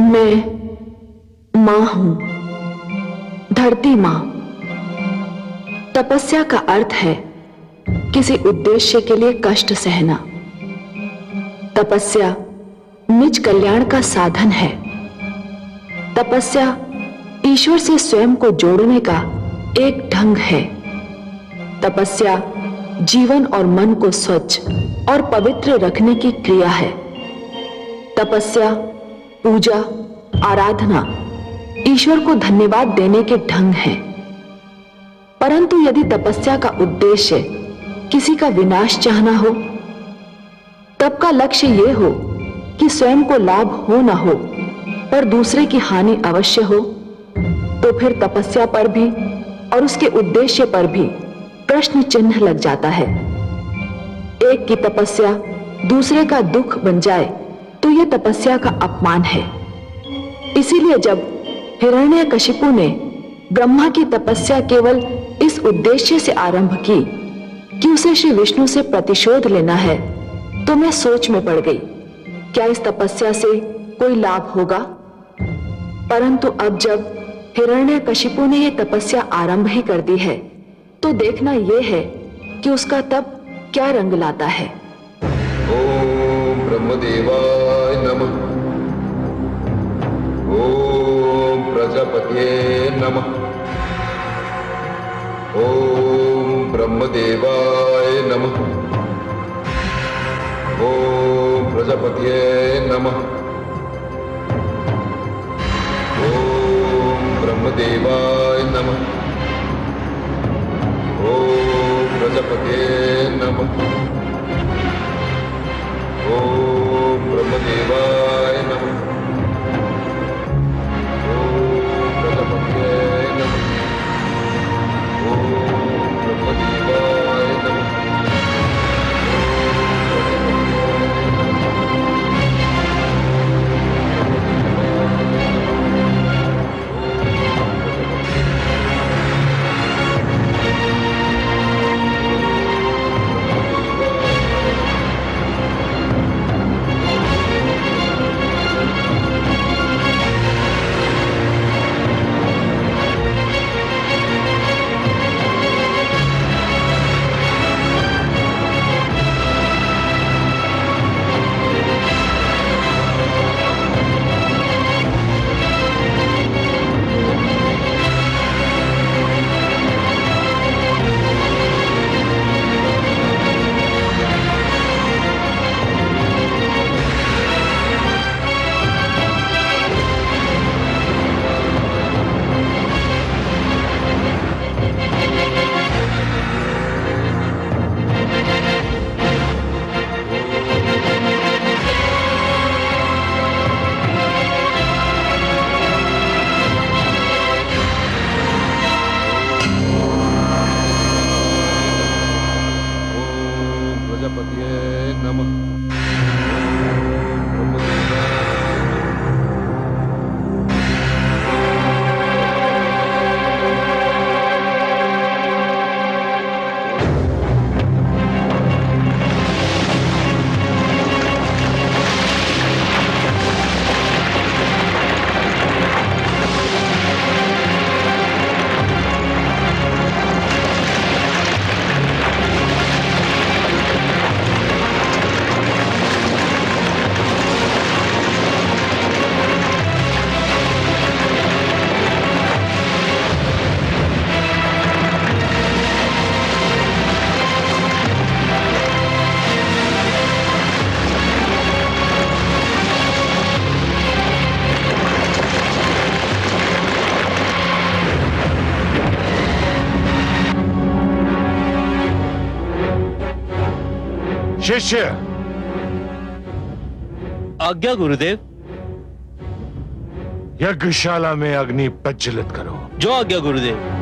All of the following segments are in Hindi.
मैं मां हूं, धरती मां। तपस्या का अर्थ है किसी उद्देश्य के लिए कष्ट सहना। तपस्या निज कल्याण का साधन है। तपस्या ईश्वर से स्वयं को जोड़ने का एक ढंग है। तपस्या जीवन और मन को स्वच्छ और पवित्र रखने की क्रिया है। तपस्या पूजा, आराधना, ईश्वर को धन्यवाद देने के ढंग हैं। परंतु यदि तपस्या का उद्देश्य किसी का विनाश चाहना हो, तब का लक्ष्य यह हो कि स्वयं को लाभ हो ना हो, पर दूसरे की हानि अवश्य हो, तो फिर तपस्या पर भी और उसके उद्देश्य पर भी प्रश्न चिन्ह लग जाता है। एक की तपस्या दूसरे का दुख बन जाए तो यह तपस्या का अपमान है। इसीलिए जब हिरण्यकशिपु ने ब्रह्मा की तपस्या केवल इस उद्देश्य से आरंभ की कि उसे श्री विष्णु से प्रतिशोध लेना है, तो मैं सोच में पड़ गई, क्या इस तपस्या से कोई लाभ होगा? परंतु अब जब हिरण्यकशिपु ने यह तपस्या आरंभ ही कर दी है, तो देखना यह है कि उसका तप क्या रंग लाता है। ओम ब्रह्मदेवाय नमः। ओम प्रजापतये नमः। ओम ब्रह्मदेवाय नमः। ओम प्रजापतये नमः। ओम ब्रह्मदेवाय नमः। ओम प्रजापतये नमः। ओम ब्रह्मदेवाय नमः। ओम प्रजापतये नमः। ओम ब्रह्मदेवाय नमः। शिष्य। आज्ञा गुरुदेव। यज्ञशाला में अग्नि प्रज्वलित करो। जो आज्ञा गुरुदेव।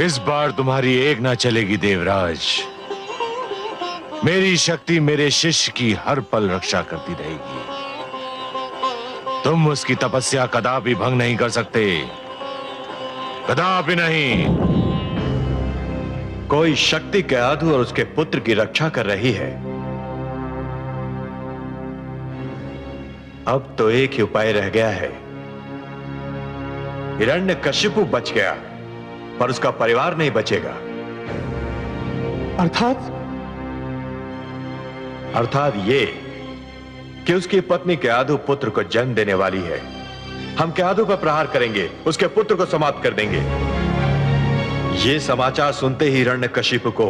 इस बार तुम्हारी एक ना चलेगी देवराज। मेरी शक्ति मेरे शिष्य की हर पल रक्षा करती रहेगी। तुम उसकी तपस्या कदापि भंग नहीं कर सकते, कदापि नहीं। कोई शक्ति कयाधु और उसके पुत्र की रक्षा कर रही है। अब तो एक ही उपाय रह गया है। हिरण्यकशिपु बच गया, पर उसका परिवार नहीं बचेगा। अर्थात ये कि उसकी पत्नी कयाधु पुत्र को जन्म देने वाली है। हम कयाधु पर प्रहार करेंगे, उसके पुत्र को समाप्त कर देंगे। ये समाचार सुनते ही हिरण्यकशिपु को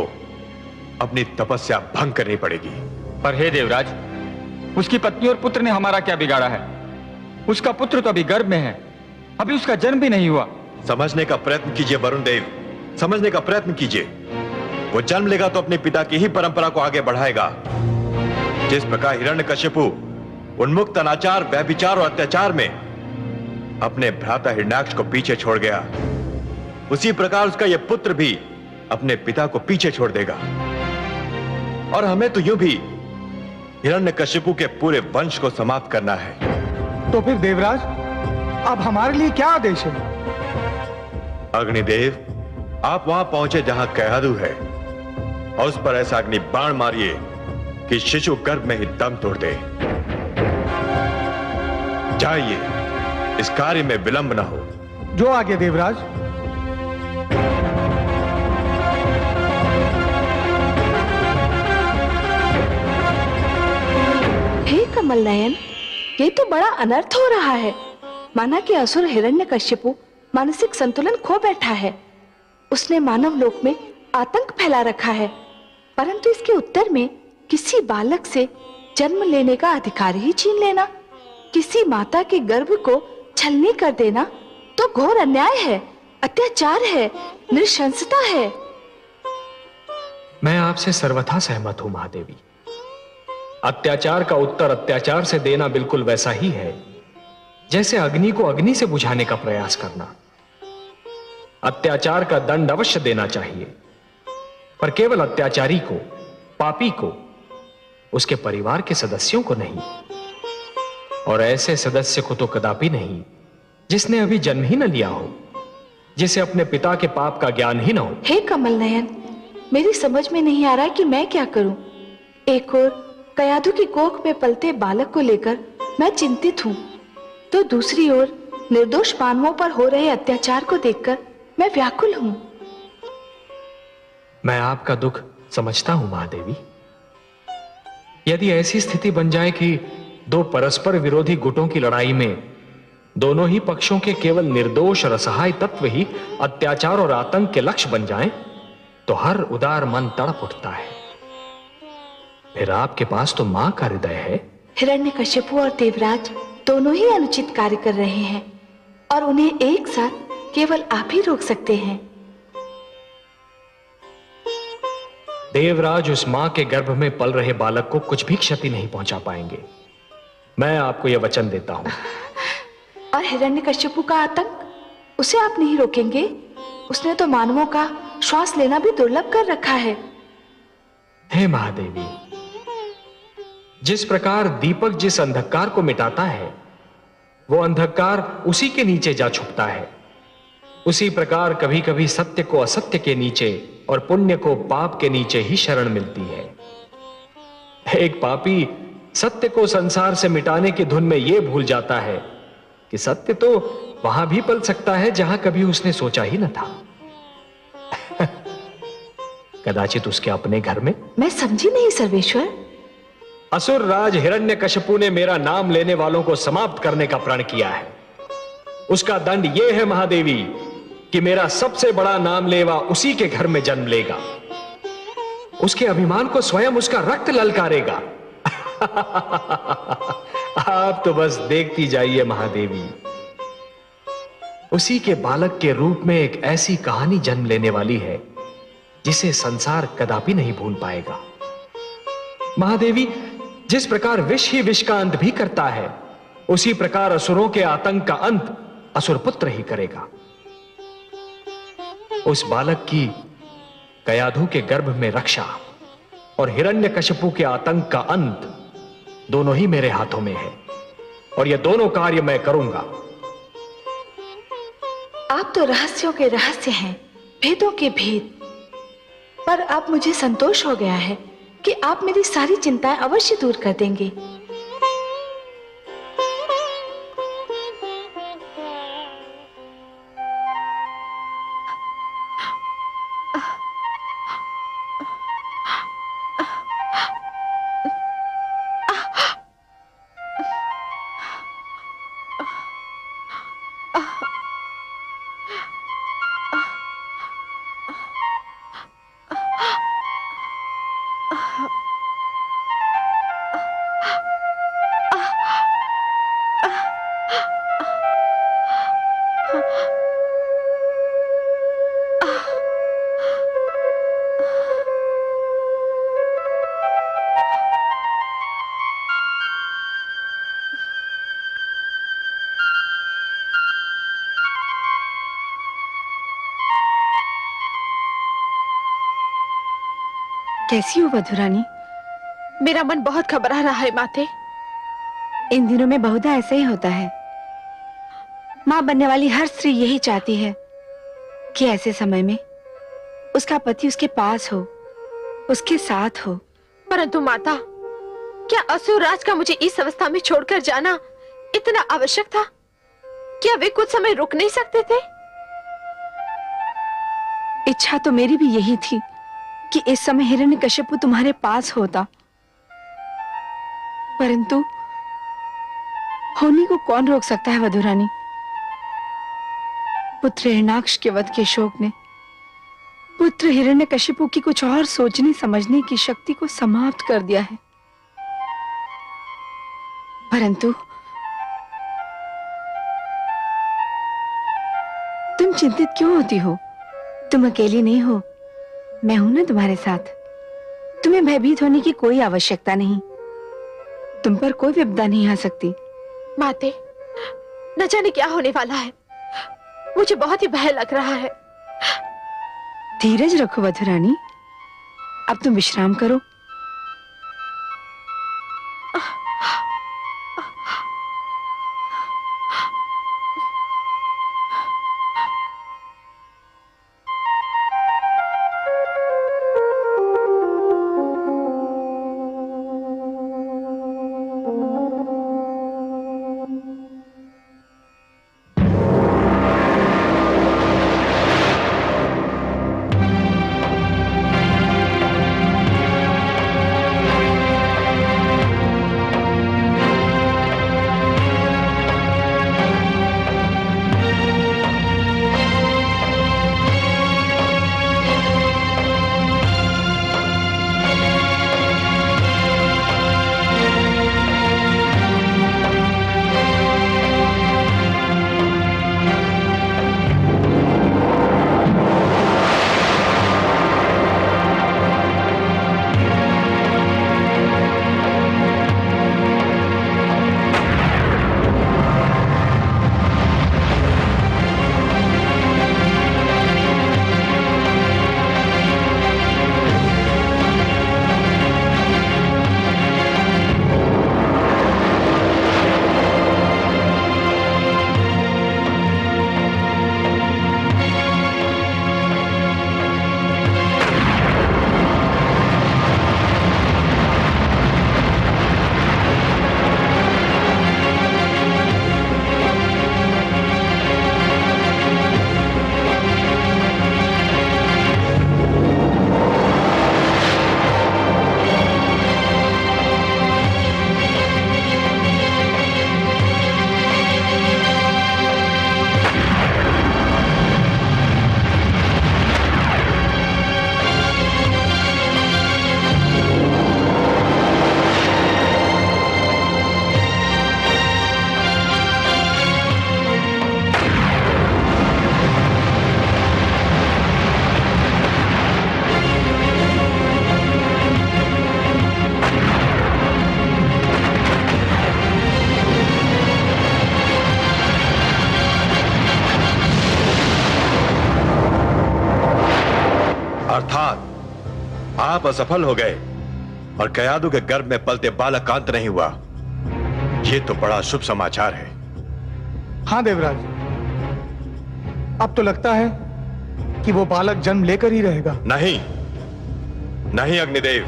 अपनी तपस्या भंग करनी पड़ेगी। पर हे देवराज, उसकी पत्नी और पुत्र ने हमारा क्या बिगाड़ा है? उसका पुत्र तो अभी गर्भ में है, अभी उसका जन्म भी नहीं हुआ। समझने का प्रयत्न कीजिए वरुण देव, समझने का प्रयत्न कीजिए। वो जन्म लेगा तो अपने पिता की ही परंपरा को आगे बढ़ाएगा। जिस प्रकार हिरण्यकशिपु उन्मुक्त अनाचार, व्यभिचार और अत्याचार में अपने भ्राता हिरण्याक्ष को पीछे छोड़ गया, उसी प्रकार उसका यह पुत्र भी अपने पिता को पीछे छोड़ देगा। और हमें तो यूं भी हिरण्यकशिपु के पूरे वंश को समाप्त करना है। तो फिर देवराज, अब हमारे लिए क्या आदेश है? अग्निदेव, आप वहां पहुंचे जहां कयाधु है और उस पर ऐसा अग्नि बाण मारिए कि शिशु गर्भ में ही दम तोड़ दे। जाइए, इस कार्य में विलंब न हो। जो आगे देवराज। हे कमल नयन, ये तो बड़ा अनर्थ हो रहा है। माना कि असुर हिरण्यकशिपु मानसिक संतुलन खो बैठा है। उसने मानव लोक में आतंक फैला रखा है, परंतु इसके उत्तर में किसी बालक से जन्म लेने का अधिकार ही छीन लेना, किसी माता के गर्भ को छलनी कर देना तो घोर अन्याय है, अत्याचार है, नृशंसता है। मैं आपसे सर्वथा सहमत हूं महादेवी। अत्याचार का उत्तर अत्याचार से देना बिल्कुल वैसा ही है जैसे अग्नि को अग्नि से बुझाने का प्रयास करना। अत्याचार का दंड अवश्य देना चाहिए, पर केवल अत्याचारी को, पापी को, उसके परिवार के सदस्यों को नहीं। और ऐसे सदस्य को तो कदापि नहीं जिसने अभी जन्म ही न लिया हो, जिसे अपने पिता के पाप का ज्ञान ही न हो। हे कमल नयन, मेरी समझ में नहीं आ रहा कि मैं क्या करूं। एक और कयाधु की कोख में पलते बालक को लेकर मैं चिंतित हूं, तो दूसरी ओर निर्दोष मानवों पर हो रहे अत्याचार को देखकर मैं व्याकुल हूं। मैं आपका दुख समझता हूं महादेवी। यदि ऐसी स्थिति बन जाए कि दो परस्पर विरोधी गुटों की लड़ाई में दोनों ही पक्षों के केवल निर्दोष और असहाय तत्व ही अत्याचार और आतंक के लक्ष्य बन जाएं, तो हर उदार मन तड़प उठता है। फिर आपके पास तो मां का हृदय है। हिरण्यकशिपु और देवराज दोनों ही अनुचित कार्य कर रहे हैं और उन्हें एक साथ केवल आप ही रोक सकते हैं। देवराज उस मां के गर्भ में पल रहे बालक को कुछ भी क्षति नहीं पहुंचा पाएंगे, मैं आपको यह वचन देता हूं। और हिरण्यकशिपु का आतंक, उसे आप नहीं रोकेंगे? उसने तो मानवों का श्वास लेना भी दुर्लभ कर रखा है। हे महादेवी, जिस प्रकार दीपक जिस अंधकार को मिटाता है, वो अंधकार उसी के नीचे जा छुपता है, उसी प्रकार कभी कभी सत्य को असत्य के नीचे और पुण्य को पाप के नीचे ही शरण मिलती है। एक पापी सत्य को संसार से मिटाने की धुन में यह भूल जाता है कि सत्य तो वहां भी पल सकता है जहां कभी उसने सोचा ही न था। कदाचित उसके अपने घर में। मैं समझी नहीं सर्वेश्वर। असुर राज हिरण्यकशिपु ने मेरा नाम लेने वालों को समाप्त करने का प्रण किया है। उसका दंड यह है महादेवी कि मेरा सबसे बड़ा नाम लेवा उसी के घर में जन्म लेगा, उसके अभिमान को स्वयं उसका रक्त ललकारेगा। आप तो बस देखती जाइए महादेवी, उसी के बालक के रूप में एक ऐसी कहानी जन्म लेने वाली है जिसे संसार कदापि नहीं भूल पाएगा। महादेवी, जिस प्रकार विष ही विष का अंत भी करता है, उसी प्रकार असुरों के आतंक का अंत असुर पुत्र ही करेगा। उस बालक की कयाधु के गर्भ में रक्षा और हिरण्यकशिपु के आतंक का अंत दोनों ही मेरे हाथों में है, और ये दोनों कार्य मैं करूंगा। आप तो रहस्यों के रहस्य हैं, भेदों के भेद। पर अब मुझे संतोष हो गया है कि आप मेरी सारी चिंताएं अवश्य दूर कर देंगे। कैसी हो वधुरानी? मेरा मन बहुत घबरा रहा है माते। इन दिनों में बहुधा ऐसा ही होता है। मां बनने वाली हर स्त्री यही चाहती है कि ऐसे समय में उसका पति उसके पास हो, उसके साथ हो। परंतु माता, क्या असुरराज का मुझे इस अवस्था में छोड़कर जाना इतना आवश्यक था? क्या वे कुछ समय रुक नहीं सकते थे? इच्छा तो मेरी भी यही थी कि इस समय हिरण्यकशिपु तुम्हारे पास होता, परंतु होनी को कौन रोक सकता है वधुरानी? पुत्र हिरण्याक्ष के वध के शोक ने पुत्र हिरण्यकशिपु की कुछ और सोचने समझने की शक्ति को समाप्त कर दिया है। परंतु तुम चिंतित क्यों होती हो? तुम अकेली नहीं हो, मैं हूं ना तुम्हारे साथ। तुम्हें भयभीत होने की कोई आवश्यकता नहीं। तुम पर कोई विपदा नहीं आ सकती। माते, न जाने क्या होने वाला है। मुझे बहुत ही भय लग रहा है। धीरज रखो वधुरानी, अब तुम विश्राम करो। आप असफल हो गए और कयादू के गर्भ में पलते बालक का अंत नहीं हुआ, ये तो बड़ा शुभ समाचार है। हाँ देवराज, अब तो लगता है कि वो बालक जन्म लेकर ही रहेगा। नहीं नहीं अग्निदेव,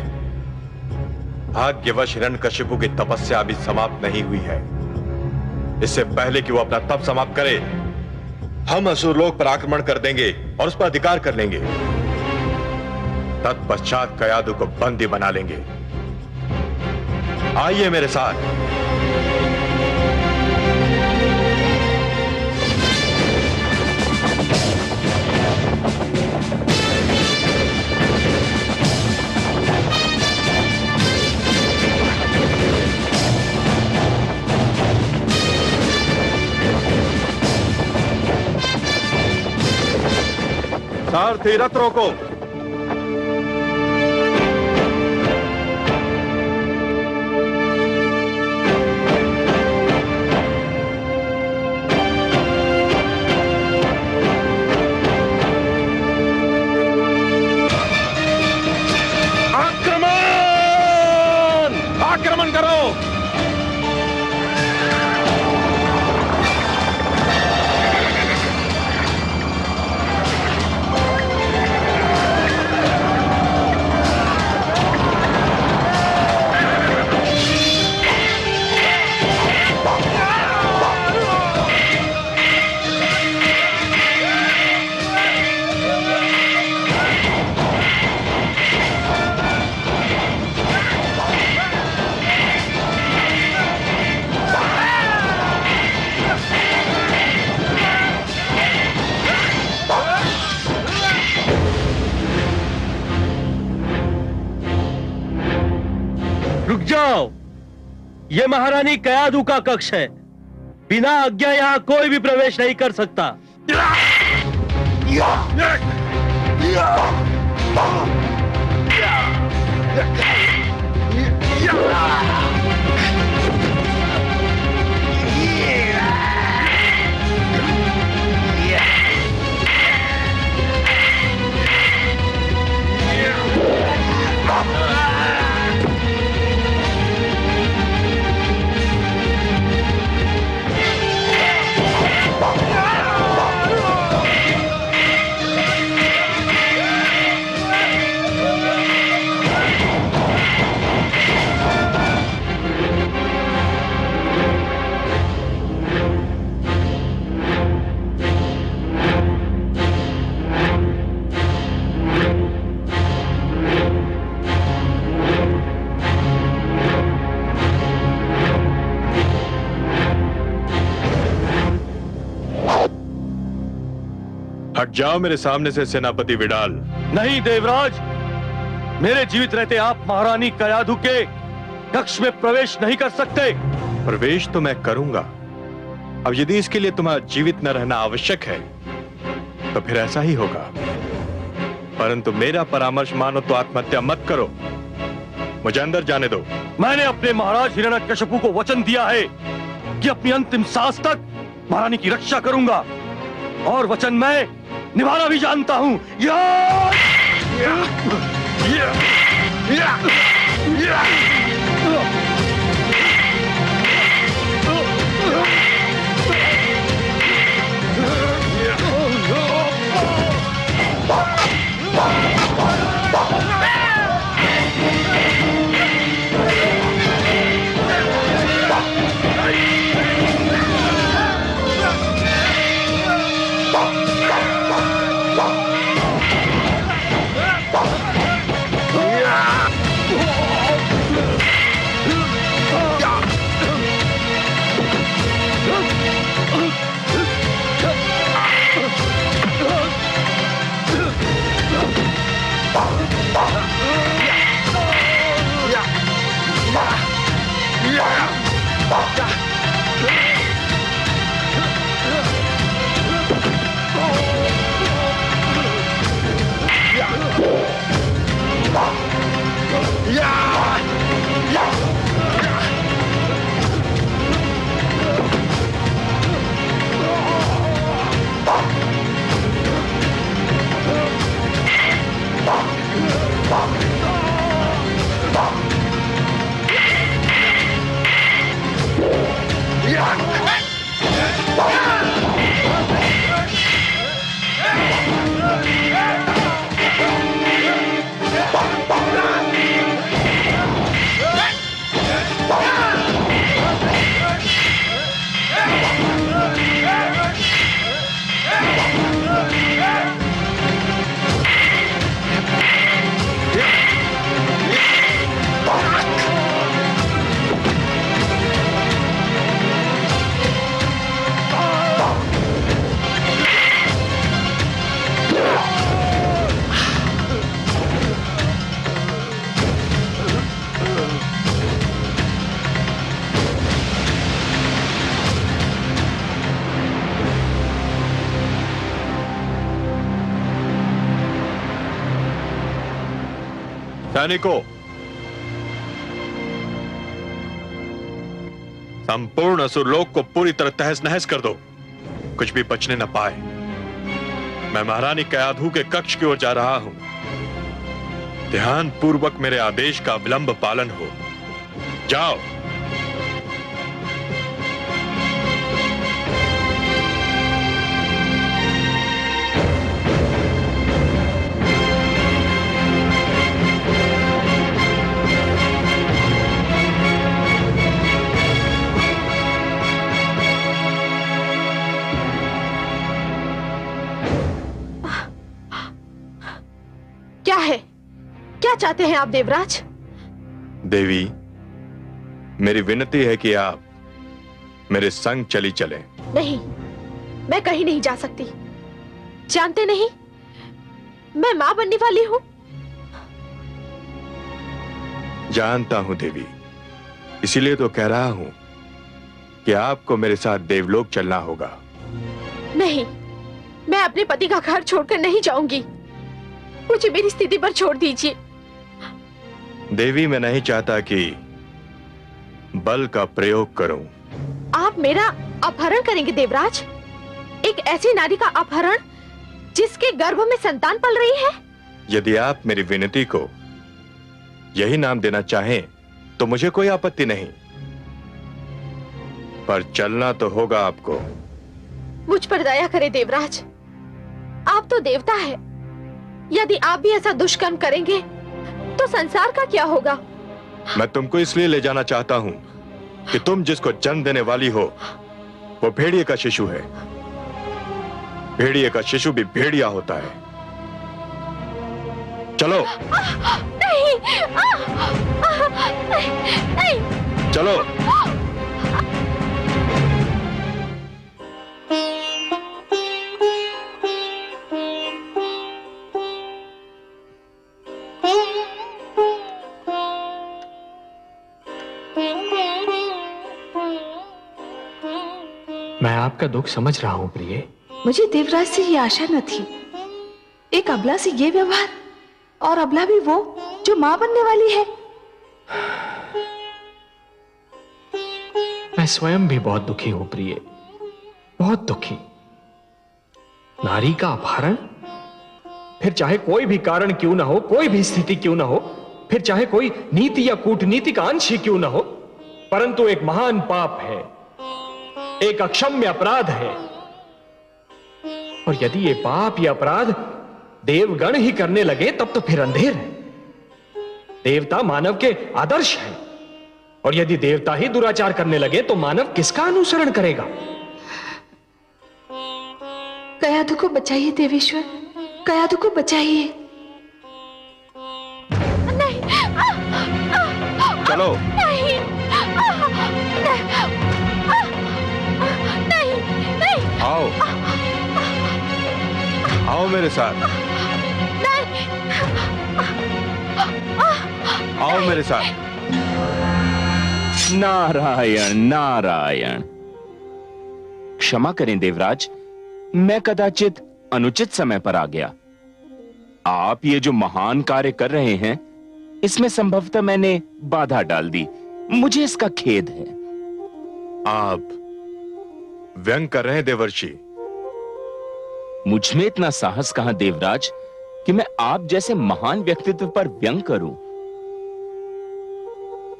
भाग्यवश हिरण्यकशिपु की तपस्या अभी समाप्त नहीं हुई है। इससे पहले कि वो अपना तप समाप्त करे, हम असुरलोक पर आक्रमण कर देंगे और उस पर अधिकार कर लेंगे। तत्पश्चात कयादू को बंदी बना लेंगे। आइए मेरे साथ। सारथी रथ रोको। आक्रमण करो। रुक जाओ, ये महारानी कयादू का कक्ष है। बिना आज्ञा यहां कोई भी प्रवेश नहीं कर सकता। हट जाओ मेरे सामने से सेनापति विडाल। नहीं देवराज, मेरे जीवित रहते आप महारानी कयादू के कक्ष में प्रवेश नहीं कर सकते। प्रवेश तो मैं करूंगा। अब यदि इसके लिए तुम्हारा जीवित न रहना आवश्यक है तो फिर ऐसा ही होगा, परंतु मेरा परामर्श मानो तो आत्महत्या मत करो। मुझे अंदर जाने दो। मैंने अपने महाराज हिरण्यकशिपु को वचन दिया है कि अपनी अंतिम सांस तक महारानी की रक्षा करूंगा, और वचन मैं निभाना भी जानता हूं। सैनिकों, संपूर्ण असुरलोक को पूरी तरह तहस नहस कर दो, कुछ भी बचने न पाए। मैं महारानी कयाधु के कक्ष की ओर जा रहा हूं। ध्यान पूर्वक मेरे आदेश का विलंब पालन हो। जाओ। क्या है? क्या चाहते हैं आप देवराज? देवी, मेरी विनती है कि आप मेरे संग चली चलें। नहीं, मैं कहीं नहीं जा सकती। जानते नहीं, मैं मां बनने वाली हूं। जानता हूं देवी, इसीलिए तो कह रहा हूं कि आपको मेरे साथ देवलोक चलना होगा। नहीं, मैं अपने पति का घर छोड़कर नहीं जाऊंगी। मुझे मेरी स्थिति पर छोड़ दीजिए। देवी, मैं नहीं चाहता कि बल का प्रयोग करूं। आप मेरा अपहरण करेंगे देवराज? एक ऐसी नारी का अपहरण जिसके गर्भ में संतान पल रही है? यदि आप मेरी विनती को यही नाम देना चाहें तो मुझे कोई आपत्ति नहीं, पर चलना तो होगा आपको। मुझ पर दया करे देवराज, आप तो देवता है। यदि आप भी ऐसा दुष्कर्म करेंगे तो संसार का क्या होगा? मैं तुमको इसलिए ले जाना चाहता हूं कि तुम जिसको जन्म देने वाली हो वो भेड़िए का शिशु है। भेड़िए का शिशु भी भेड़िया होता है। चलो। नहीं, नहीं। चलो। मैं आपका दुख समझ रहा हूं प्रिय। मुझे देवराज से ये आशा न थी। एक अबला से ये व्यवहार, और अबला भी वो जो मां बनने वाली है। मैं स्वयं भी बहुत दुखी हूं प्रिय, बहुत दुखी। नारी का अपहरण, फिर चाहे कोई भी कारण क्यों ना हो, कोई भी स्थिति क्यों ना हो, फिर चाहे कोई नीति या कूटनीति का अंश ही क्यों ना हो, परंतु एक महान पाप है, एक अक्षम्य अपराध है। और यदि ये पाप या अपराध देवगण ही करने लगे तब तो फिर अंधेर है। देवता मानव के आदर्श है, और यदि देवता ही दुराचार करने लगे तो मानव किसका अनुसरण करेगा? कयाधु को बचाइए देवेश्वर, कयाधु को बचाइए। नहीं, चलो। नहीं, नहीं, नहीं। आओ, आओ मेरे साथ। आओ मेरे साथ। नारायण नारायण। क्षमा करें देवराज, मैं कदाचित अनुचित समय पर आ गया। आप ये जो महान कार्य कर रहे हैं, इसमें संभवतः मैंने बाधा डाल दी। मुझे इसका खेद है। आप व्यंग कर रहे हैं देवर्षि। मुझ में इतना साहस कहां देवराज कि मैं आप जैसे महान व्यक्तित्व पर व्यंग करूं।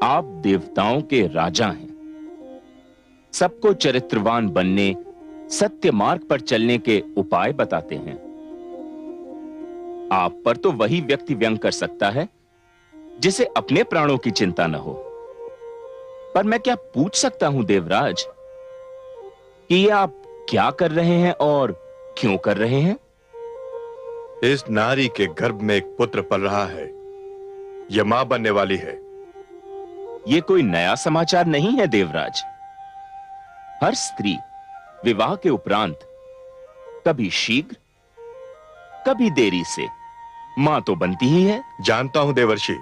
आप देवताओं के राजा हैं, सबको चरित्रवान बनने, सत्य मार्ग पर चलने के उपाय बताते हैं। आप पर तो वही व्यक्ति व्यंग कर सकता है जिसे अपने प्राणों की चिंता न हो। पर मैं क्या पूछ सकता हूं देवराज कि ये आप क्या कर रहे हैं और क्यों कर रहे हैं? इस नारी के गर्भ में एक पुत्र पल रहा है। यह मां बनने वाली है। यह कोई नया समाचार नहीं है देवराज। हर स्त्री विवाह के उपरांत कभी शीघ्र कभी देरी से मां तो बनती ही है। जानता हूं देवर्षि,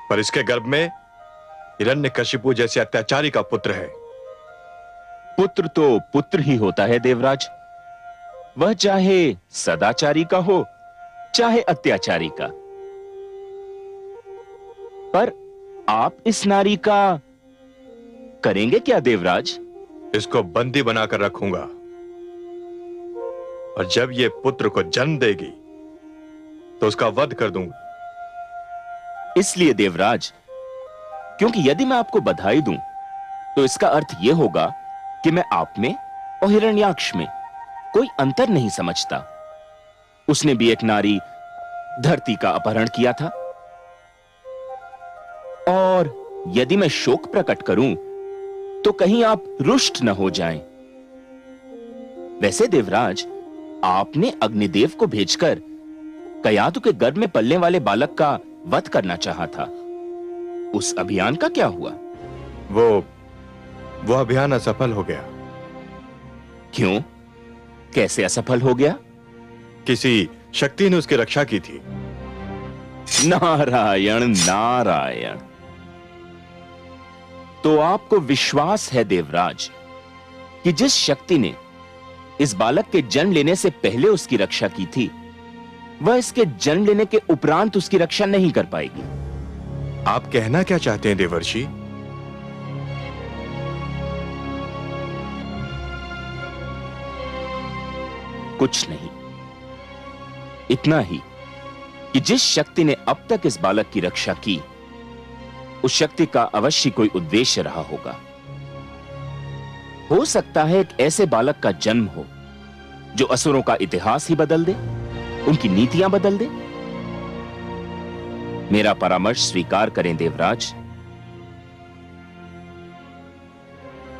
पर इसके गर्भ में हिरण्यकशिपु जैसे अत्याचारी का पुत्र है। पुत्र तो पुत्र ही होता है देवराज, वह चाहे सदाचारी का हो चाहे अत्याचारी का। पर आप इस नारी का करेंगे क्या देवराज? इसको बंदी बनाकर रखूंगा और जब ये पुत्र को जन्म देगी तो उसका वध कर दूंगा। इसलिए देवराज, क्योंकि यदि मैं आपको बधाई दूं तो इसका अर्थ यह होगा कि मैं आप में और हिरण्याक्ष में कोई अंतर नहीं समझता। उसने भी एक नारी धरती का अपहरण किया था। और यदि मैं शोक प्रकट करूं तो कहीं आप रुष्ट न हो जाएं। वैसे देवराज, आपने अग्निदेव को भेजकर कयाधु के गर्भ में पलने वाले बालक का वध करना चाहा था। उस अभियान का क्या हुआ? वो अभियान असफल हो गया। क्यों? कैसे असफल हो गया? किसी शक्ति ने उसकी रक्षा की थी। नारायण नारायण। तो आपको विश्वास है देवराज कि जिस शक्ति ने इस बालक के जन्म लेने से पहले उसकी रक्षा की थी, वह इसके जन्म लेने के उपरांत उसकी रक्षा नहीं कर पाएगी। आप कहना क्या चाहते हैं देवर्षि? कुछ नहीं, इतना ही कि जिस शक्ति ने अब तक इस बालक की रक्षा की, उस शक्ति का अवश्य कोई उद्देश्य रहा होगा। हो सकता है एक ऐसे बालक का जन्म हो जो असुरों का इतिहास ही बदल दे, उनकी नीतियां बदल दे। मेरा परामर्श स्वीकार करें देवराज,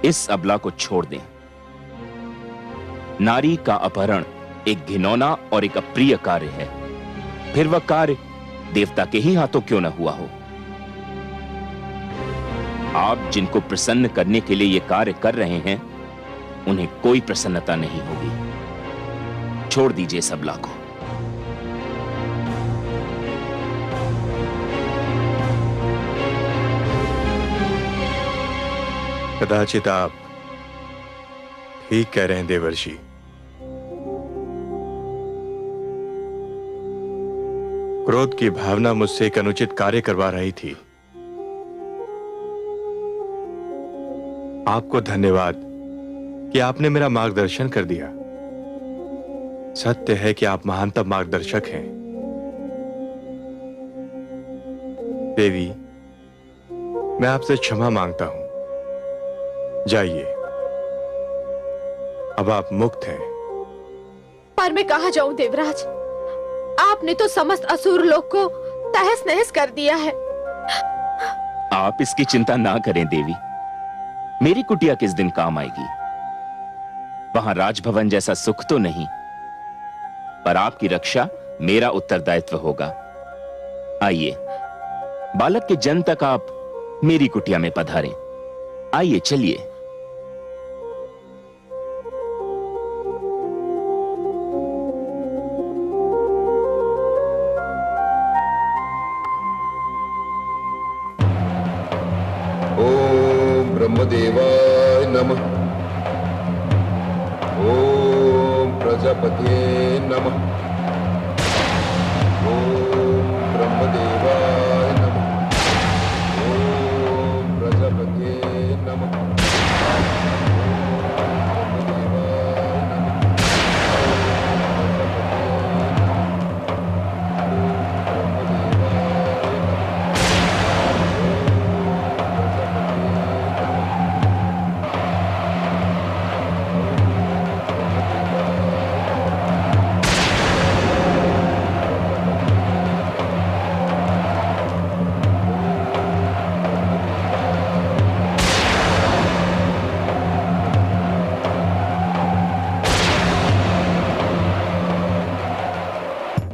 इस अबला को छोड़ दें। नारी का अपहरण एक घिनौना और एक अप्रिय कार्य है, फिर वह कार्य देवता के ही हाथों क्यों न हुआ हो। आप जिनको प्रसन्न करने के लिए यह कार्य कर रहे हैं, उन्हें कोई प्रसन्नता नहीं होगी। छोड़ दीजिए इस अबला को। कदाचित आप ठीक कह रहे हैं देवर्षि। क्रोध की भावना मुझसे एक अनुचित कार्य करवा रही थी। आपको धन्यवाद कि आपने मेरा मार्गदर्शन कर दिया। सत्य है कि आप महानतम मार्गदर्शक हैं। देवी, मैं आपसे क्षमा मांगता हूं। जाइए, अब आप मुक्त हैं। पर मैं कहां जाऊं देवराज? आपने तो समस्त असुर लोक को तहस नहस कर दिया है। आप इसकी चिंता ना करें देवी, मेरी कुटिया किस दिन काम आएगी। वहां राजभवन जैसा सुख तो नहीं, पर आपकी रक्षा मेरा उत्तरदायित्व होगा। आइए, बालक के जन्म तक आप मेरी कुटिया में पधारें। आइए, चलिए। ओम ब्रह्मदेवाय नमः। ओम प्रजापते नमः। ओम ब्रह्मदेवाय नमः। ओम प्रजापते नमः।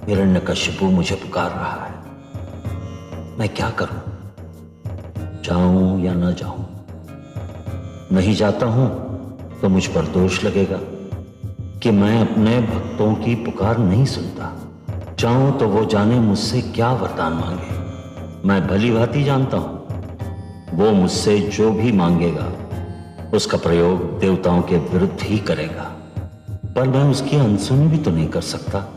हिरण्यकशिपु मुझे पुकार रहा है। मैं क्या करूं? जाऊं या न जाऊं? नहीं जाता हूं तो मुझ पर दोष लगेगा कि मैं अपने भक्तों की पुकार नहीं सुनता। जाऊं तो वो जाने मुझसे क्या वरदान मांगे। मैं भली भांति जानता हूं वो मुझसे जो भी मांगेगा उसका प्रयोग देवताओं के विरुद्ध ही करेगा, पर मैं उसकी अनसुनी भी तो नहीं कर सकता।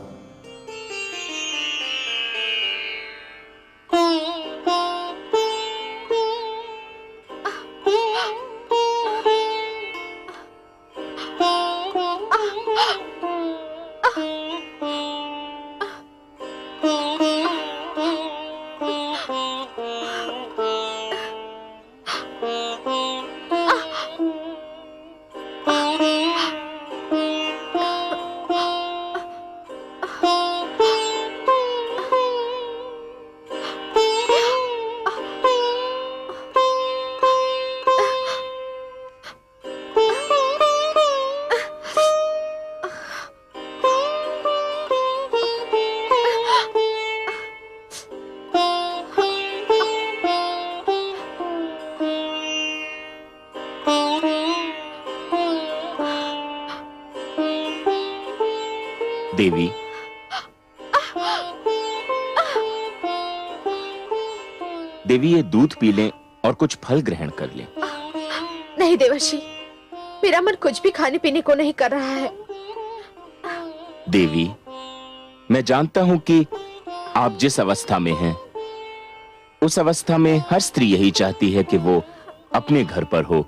देवी, देवी ये दूध पी लें और कुछ फल ग्रहण कर लें। नहीं देवर्षि, मेरा मन कुछ भी खाने पीने को नहीं कर रहा है। देवी, मैं जानता हूं कि आप जिस अवस्था में हैं, उस अवस्था में हर स्त्री यही चाहती है कि वो अपने घर पर हो,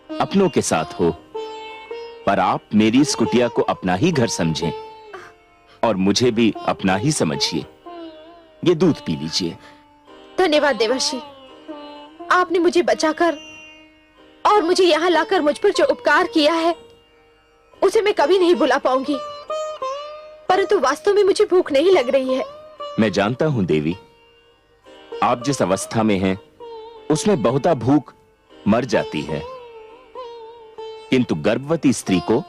अपनों के साथ हो। पर आप मेरी इस कुटिया को अपना ही घर समझें और मुझे भी अपना ही समझिए। ये दूध पी लीजिए। धन्यवाद देवर्षि, आपने मुझे बचाकर और मुझे यहाँ लाकर मुझ पर जो उपकार किया है उसे मैं कभी नहीं भुला पाऊंगी। परंतु वास्तव में मुझे भूख नहीं लग रही है। मैं जानता हूं देवी, आप जिस अवस्था में हैं उसमें बहुता भूख मर जाती है, किंतु गर्भवती स्त्री को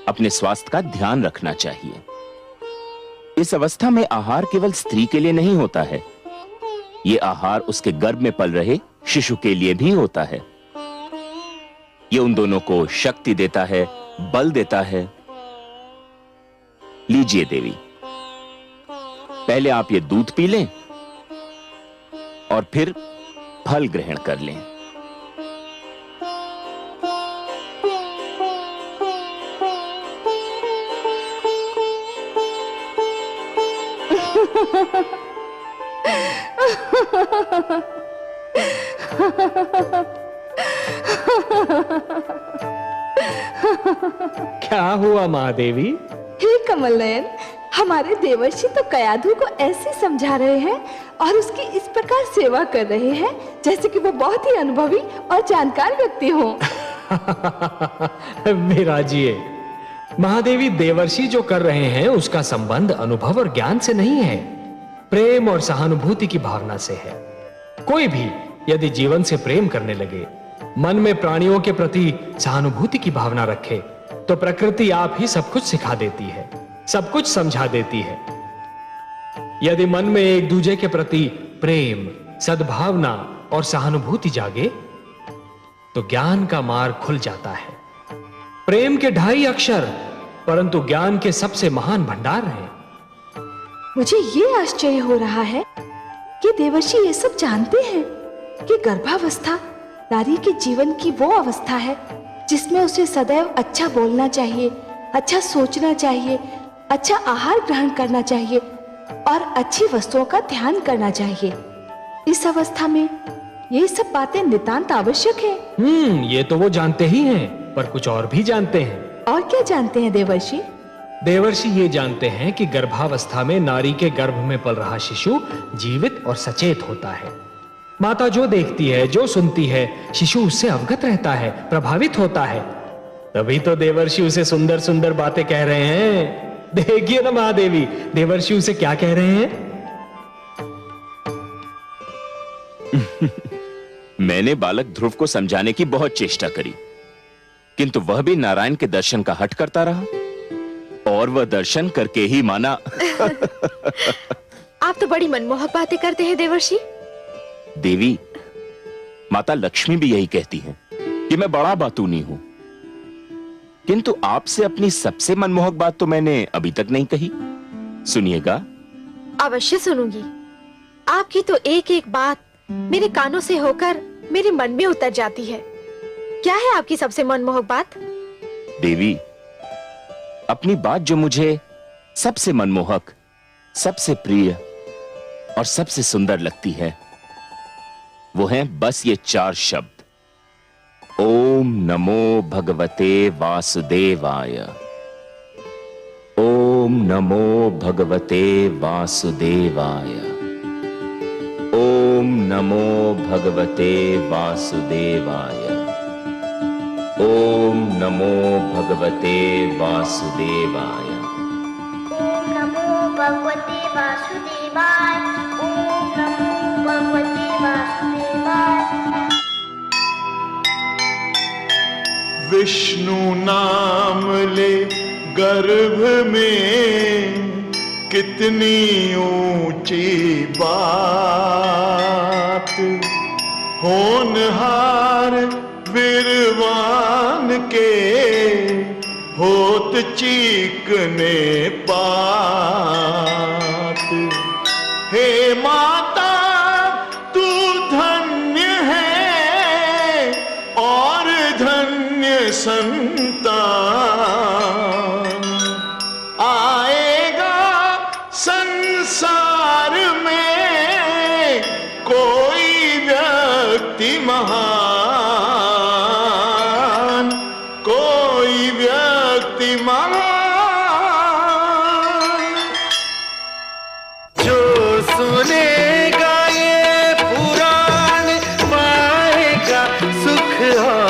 अपने स्वास्थ्य का ध्यान रखना चाहिए। इस अवस्था में आहार केवल स्त्री के लिए नहीं होता है, ये आहार उसके गर्भ में पल रहे शिशु के लिए भी होता है। ये उन दोनों को शक्ति देता है, बल देता है। लीजिए देवी, पहले आप ये दूध पी लें और फिर फल ग्रहण कर लें। क्या हुआ महादेवी? हे कमल नयन, हमारे देवर्षि तो कयाधु को ऐसे समझा रहे हैं और उसकी इस प्रकार सेवा कर रहे हैं जैसे कि वो बहुत ही अनुभवी और जानकार व्यक्ति हो। विराजिए, महादेवी देवर्षि जो कर रहे हैं उसका संबंध अनुभव और ज्ञान से नहीं है, प्रेम और सहानुभूति की भावना से है। कोई भी यदि जीवन से प्रेम करने लगे, मन में प्राणियों के प्रति सहानुभूति की भावना रखे, तो प्रकृति आप ही सब कुछ सिखा देती है, सब कुछ समझा देती है। यदि मन में एक दूसरे के प्रति प्रेम, सद्भावना और सहानुभूति जागे, तो ज्ञान का मार्ग खुल जाता है। प्रेम के 2.5 अक्षर, परंतु ज्ञान के सबसे महान भंडार हैं। मुझे ये आश्चर्य हो रहा है कि देवर्षि ये सब जानते हैं कि गर्भावस्था नारी के जीवन की वो अवस्था है जिसमें उसे सदैव अच्छा बोलना चाहिए, अच्छा सोचना चाहिए, अच्छा आहार ग्रहण करना चाहिए और अच्छी वस्तुओं का ध्यान करना चाहिए। इस अवस्था में ये सब बातें नितांत आवश्यक है। ये तो वो जानते ही हैं, पर कुछ और भी जानते हैं। और क्या जानते हैं देवर्षि? देवर्षि ये जानते हैं कि गर्भावस्था में नारी के गर्भ में पल रहा शिशु जीवित और सचेत होता है। माता जो देखती है, जो सुनती है, शिशु उससे अवगत रहता है, प्रभावित होता है। तभी तो देवर्षि उसे सुंदर सुंदर बातें कह रहे हैं। देखिए ना महादेवी, देवर्षि उसे क्या कह रहे हैं। मैंने बालक ध्रुव को समझाने की बहुत चेष्टा करी, किंतु वह भी नारायण के दर्शन का हठ करता रहा और वह दर्शन करके ही माना। आप तो बड़ी मनमोहक बातें करते हैं देवर्षि। देवी, माता लक्ष्मी भी यही कहती हैं कि मैं बड़ा बातूनी हूं, किंतु आपसे अपनी सबसे मनमोहक बात तो मैंने अभी तक नहीं कही। सुनिएगा। अवश्य सुनूंगी। आपकी तो एक एक बात मेरे कानों से होकर मेरे मन में उतर जाती है। क्या है आपकी सबसे मनमोहक बात? देवी, अपनी बात जो मुझे सबसे मनमोहक, सबसे प्रिय और सबसे सुंदर लगती है, वो है बस ये 4 शब्द। ओम नमो भगवते वासुदेवाय। ओम नमो भगवते वासुदेवाय। ओम नमो भगवते वासुदेवाय। ओम नमो भगवते वासुदेवाय। ओम नमो भगवते वासुदेवाय। ओम नमो भगवते वासुदेवाय। विष्णु नाम ले गर्भ में कितनी ऊंची बात, होनहार विरवान के होत चीकने पात। हे माता तू धन्य है और धन्य संतान, आएगा संसार में कोई व्यक्ति महान, कोई व्यक्ति महान। जो सुनेगा ये पुराण पाएगा सुख और